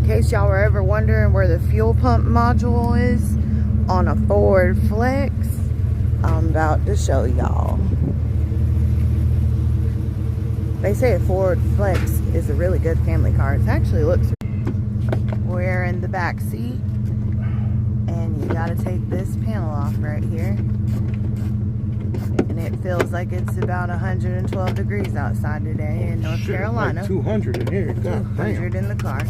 case y'all were ever wondering where the fuel pump module is on a Ford Flex, I'm about to show y'all. They say a Ford Flex is a really good family car. It actually looks. We're in the back seat, and you gotta take this panel off right here. And it feels like it's about 112 degrees outside today in North Carolina. Like 200 in here. God 200 damn. in the car.